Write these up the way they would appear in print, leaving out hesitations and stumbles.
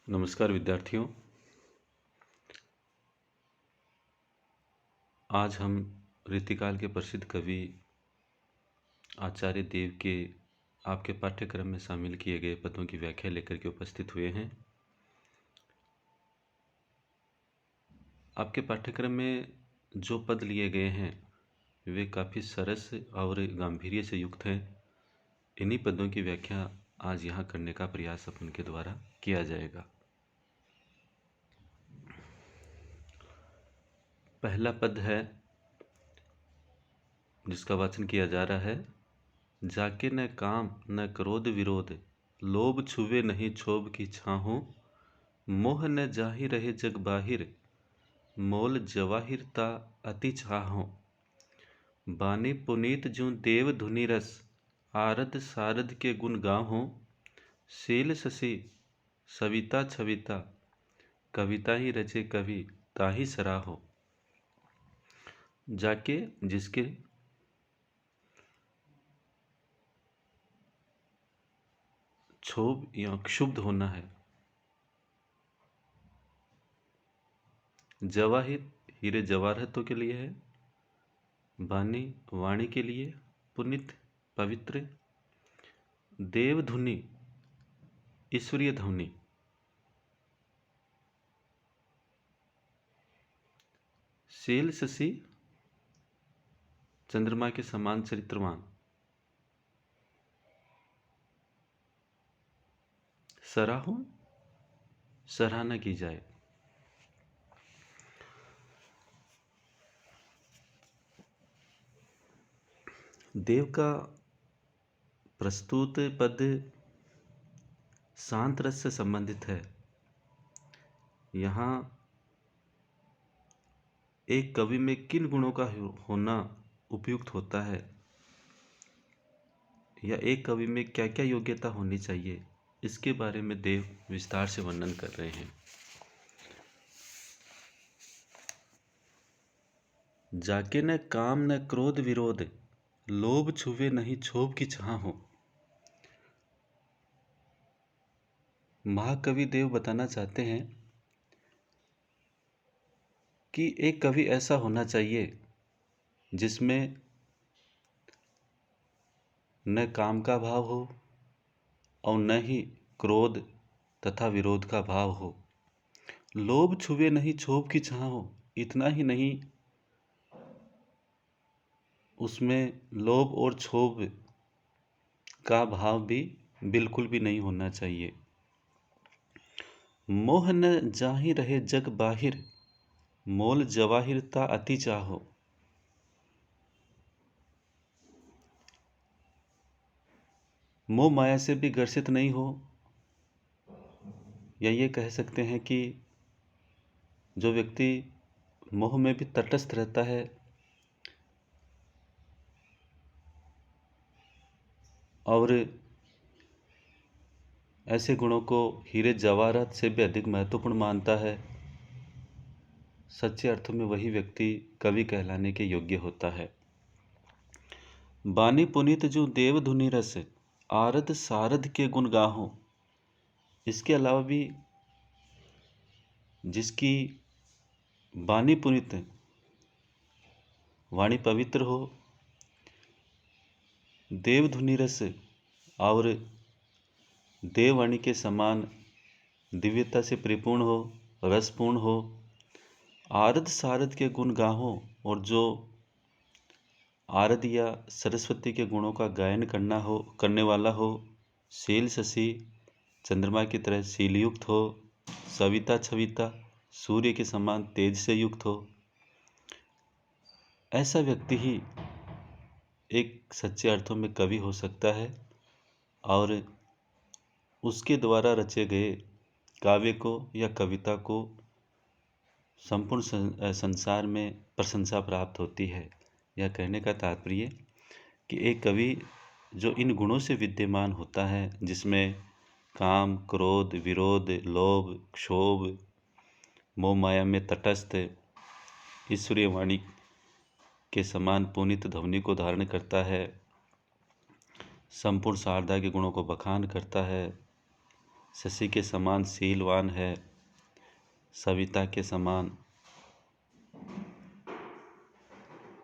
नमस्कार विद्यार्थियों। आज हम रीतिकाल के प्रसिद्ध कवि आचार्य देव के आपके पाठ्यक्रम में शामिल किए गए पदों की व्याख्या लेकर के उपस्थित हुए हैं। आपके पाठ्यक्रम में जो पद लिए गए हैं वे काफ़ी सरस और गांधीर्य से युक्त हैं। इन्हीं पदों की व्याख्या आज यहाँ करने का प्रयास अपन के द्वारा किया जाएगा। पहला पद है जिसका वाचन किया जा रहा है। जाके न काम न क्रोध विरोध, लोभ छुवे नहीं क्षोभ की छाहों। मोह न जाहि रहे जग बाहिर, मोल जवाहिरता अति चाहों। बानी पुनीत ज्यों देव धुनि रस, आरद सारद के गुण गाहों। शील शशि सविता छविता, कविता ही रचे कवि ताहि सराहो। जाके जिसके क्षोभ या क्षुब्ध होना है। जवाहिर हीरे जवाहरतों के लिए है। बानी वाणी के लिए। पुनित पवित्र। देव धुनि ईश्वरीय ध्वनि। शील शशि चंद्रमा के समान चरित्रवान। सराहो सराहना की जाए। देव का प्रस्तुत पद शांत रस से संबंधित है। यहाँ एक कवि में किन गुणों का होना उपयुक्त होता है या एक कवि में क्या क्या योग्यता होनी चाहिए, इसके बारे में देव विस्तार से वर्णन कर रहे हैं। जाके न काम न क्रोध विरोध, लोभ छुवे नहीं क्षोभ की छाहों। महाकवि देव बताना चाहते हैं कि एक कवि ऐसा होना चाहिए जिसमें न काम का भाव हो और न ही क्रोध तथा विरोध का भाव हो। लोभ छुवे नहीं क्षोभ की छाह हो। इतना ही नहीं, उसमें लोभ और क्षोभ का भाव भी बिल्कुल भी नहीं होना चाहिए। मोह न जाहि रहे जग बाहिर, मोल जवाहिरता अति चाहो। मोह माया से भी ग्रसित नहीं हो, या ये कह सकते हैं कि जो व्यक्ति मोह में भी तटस्थ रहता है और ऐसे गुणों को हीरे जवाहरात से भी अधिक महत्वपूर्ण मानता है, सच्चे अर्थों में वही व्यक्ति कवि कहलाने के योग्य होता है। बानी पुनीत जो देव धुनि रस, आरद सारद के गुण गाहों। इसके अलावा भी जिसकी बानी पुनीत, वाणी पवित्र हो, देव धुनि रस और देववाणी के समान दिव्यता से परिपूर्ण हो, रसपूर्ण हो, आरद सारद के गुण गाहों, और जो आरद या सरस्वती के गुणों का गायन करने वाला हो। शील शशि चंद्रमा की तरह शीलयुक्त हो। सविता छविता सूर्य के समान तेज से युक्त हो। ऐसा व्यक्ति ही एक सच्चे अर्थों में कवि हो सकता है और उसके द्वारा रचे गए काव्य को या कविता को संपूर्ण संसार में प्रशंसा प्राप्त होती है। यह कहने का तात्पर्य कि एक कवि जो इन गुणों से विद्यमान होता है, जिसमें काम क्रोध विरोध लोभ क्षोभ मोह माया में तटस्थ, ईश्वरीय वाणी के समान पुनीत ध्वनि को धारण करता है, संपूर्ण शारदा के गुणों को बखान करता है, शशि के समान शीलवान है, सविता के समान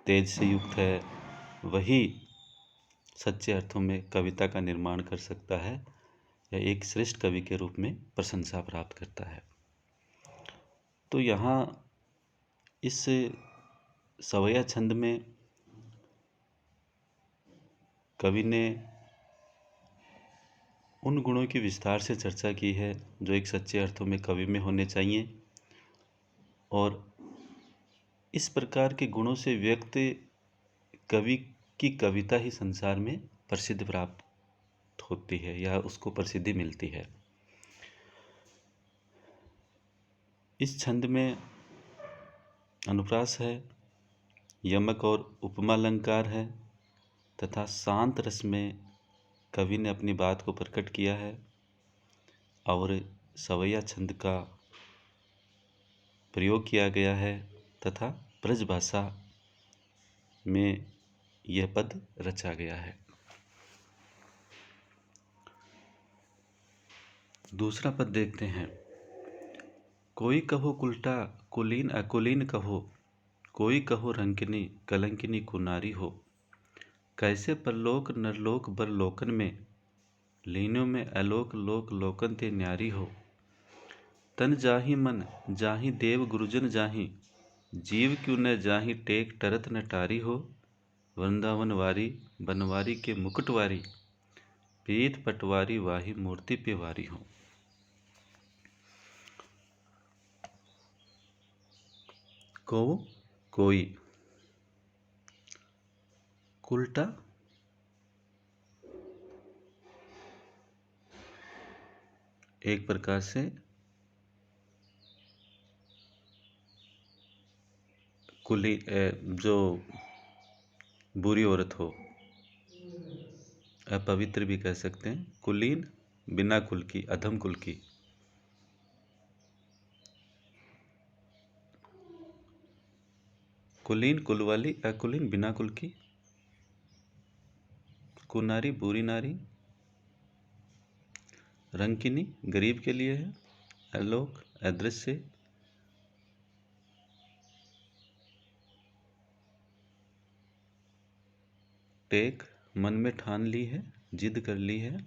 तेज से युक्त है, वही सच्चे अर्थों में कविता का निर्माण कर सकता है या एक श्रेष्ठ कवि के रूप में प्रशंसा प्राप्त करता है। तो यहाँ इस सवैया छंद में कवि ने उन गुणों की विस्तार से चर्चा की है जो एक सच्चे अर्थों में कवि में होने चाहिए, और इस प्रकार के गुणों से व्यक्त कवि की कविता ही संसार में प्रसिद्ध प्राप्त होती है या उसको प्रसिद्धि मिलती है। इस छंद में अनुप्रास है, यमक और उपमा अलंकार है तथा शांत रस में कवि ने अपनी बात को प्रकट किया है और सवैया छंद का प्रयोग किया गया है तथा ब्रजभाषा में यह पद रचा गया है। दूसरा पद देखते हैं। कोई कहो कुल्टा कुलीन अकुलीन कहो, कोई कहो रंकिनी कलंकिनी कुनारी हो, कैसे परलोक नरलोक बरलोकन में, लीनों में अलोक लोक लोकन ते न्यारी हो, तन जाहि मन जाहि देव गुरुजन जाहि, जीव क्यों न जाहि टेक टरत न टारी हो, वृंदावन वारी बनवारी के मुकुटवारी, पीत पटवारी वाही मूर्ति पे वारी हो। को कोई, कुल्टा एक प्रकार से कुली जो बुरी औरत हो, अपवित्र भी कह सकते हैं, कुलीन बिना कुल की, अधम कुल की, कुलीन कुल वाली, अकुलीन बिना कुल की, कुनारी बुरी नारी, रंकिनी गरीब के लिए है, अलोक अदृश्य, टेक मन में ठान ली है, जिद कर ली है,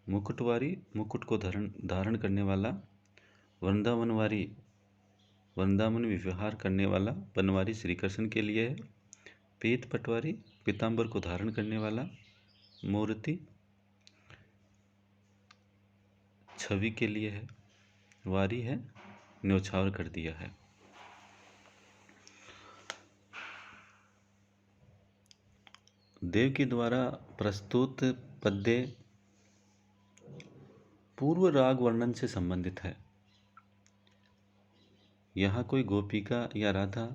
मुकुटवारी मुकुट को धारण करने वाला, वृंदावनवारी वृंदावन में विहार करने वाला बनवारी श्री कृष्ण के लिए है, पीत पटवारी पीताम्बर को धारण करने वाला, मूर्ति छवि के लिए है, वारी है न्योछावर कर दिया है। देव के द्वारा प्रस्तुत पद्य पूर्व राग वर्णन से संबंधित है। यहाँ कोई गोपिका या राधा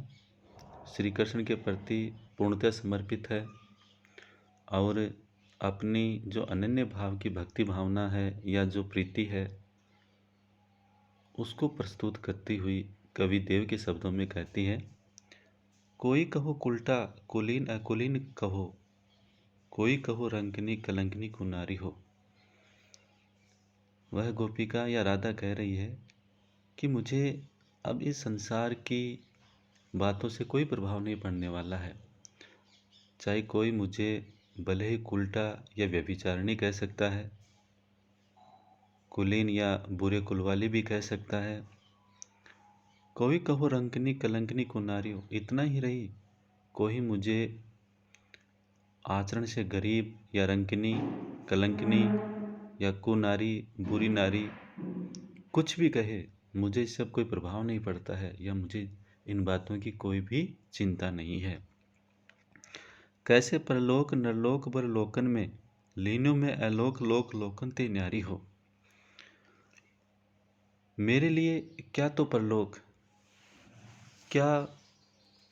श्री कृष्ण के प्रति पूर्णतः समर्पित है और अपनी जो अनन्य भाव की भक्ति भावना है या जो प्रीति है उसको प्रस्तुत करती हुई कवि देव के शब्दों में कहती है, कोई कहो कुल्टा कुलीन अकुलीन कहो, कोई कहो रंकिनी कलंकिनी कुनारी हो। वह गोपिका या राधा कह रही है कि मुझे अब इस संसार की बातों से कोई प्रभाव नहीं पड़ने वाला है, चाहे कोई मुझे भले ही उल्टा या व्यभिचारिणी कह सकता है, कुलीन या बुरे कुलवाली भी कह सकता है, कोई कहो रंकनी कलंकनी कुनारी हो, इतना ही रही कोई मुझे आचरण से गरीब या रंकनी कलंकनी या कुनारी बुरी नारी कुछ भी कहे, मुझे इससे कोई प्रभाव नहीं पड़ता है या मुझे इन बातों की कोई भी चिंता नहीं है। कैसे परलोक नरलोक बरलोकन में, लीनों में अलोक लोक लोकन ते न्यारी हो। मेरे लिए क्या तो परलोक, क्या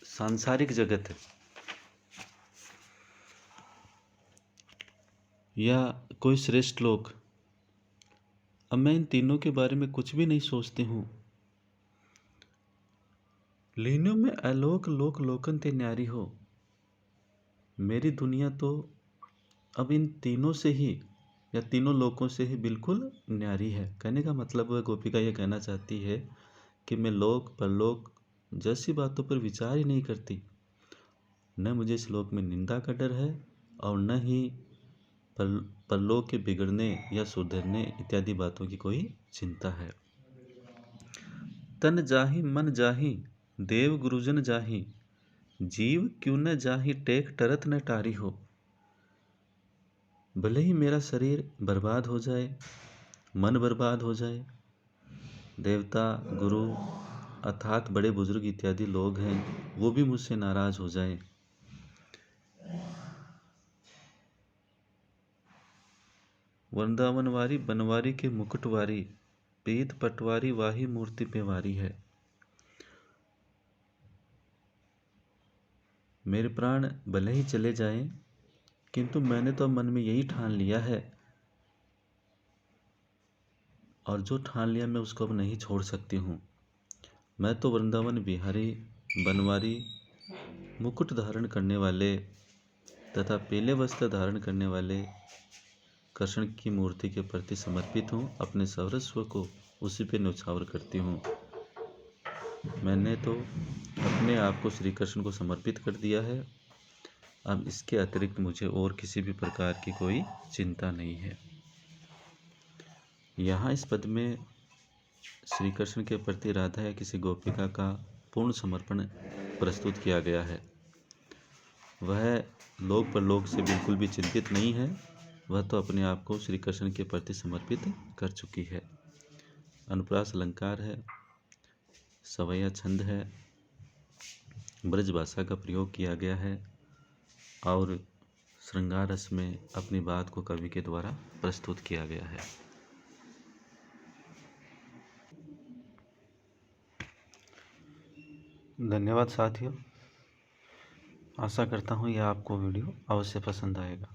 सांसारिक जगत है या कोई श्रेष्ठ लोक, अब मैं इन तीनों के बारे में कुछ भी नहीं सोचती हूँ। लीनों में अलोक लोक लोकन ते न्यारी हो, मेरी दुनिया तो अब इन तीनों से ही या तीनों लोकों से ही बिल्कुल न्यारी है। कहने का मतलब वह गोपिका ये कहना चाहती है कि मैं लोक परलोक जैसी बातों पर विचार ही नहीं करती। न मुझे इस लोक में निंदा का डर है और न ही परलोक के बिगड़ने या सुधरने इत्यादि बातों की कोई चिंता है। तन जाहि मन जाहि देव गुरुजन जाहि, जीव क्यों न जाहि टेक टरत न टारी हो। भले ही मेरा शरीर बर्बाद हो जाए, मन बर्बाद हो जाए, देवता गुरु अर्थात बड़े बुजुर्ग इत्यादि लोग हैं वो भी मुझसे नाराज हो जाए, वृंदावनवारी बनवारी के मुकुटवारी, पीत पटवारी वाही मूर्ति पे वारी है। मेरे प्राण भले ही चले जाएं, किंतु मैंने तो मन में यही ठान लिया है, और जो ठान लिया मैं उसको अब नहीं छोड़ सकती हूँ। मैं तो वृंदावन बिहारी बनवारी मुकुट धारण करने वाले तथा पीले वस्त्र धारण करने वाले कृष्ण की मूर्ति के प्रति समर्पित हूँ। अपने सर्वस्व को उसी पे न्यौछावर करती हूँ। मैंने तो अपने आप को श्री कृष्ण को समर्पित कर दिया है। अब इसके अतिरिक्त मुझे और किसी भी प्रकार की कोई चिंता नहीं है। यहाँ इस पद में श्री कृष्ण के प्रति राधा या किसी गोपिका का पूर्ण समर्पण प्रस्तुत किया गया है। वह लोक परलोक से बिल्कुल भी चिंतित नहीं है, वह तो अपने आप को श्री कृष्ण के प्रति समर्पित कर चुकी है। अनुप्रास अलंकार है, सवैया छंद है, ब्रज भाषा का प्रयोग किया गया है और श्रृंगार रस में अपनी बात को कवि के द्वारा प्रस्तुत किया गया है। धन्यवाद साथियों। आशा करता हूँ यह आपको वीडियो अवश्य पसंद आएगा।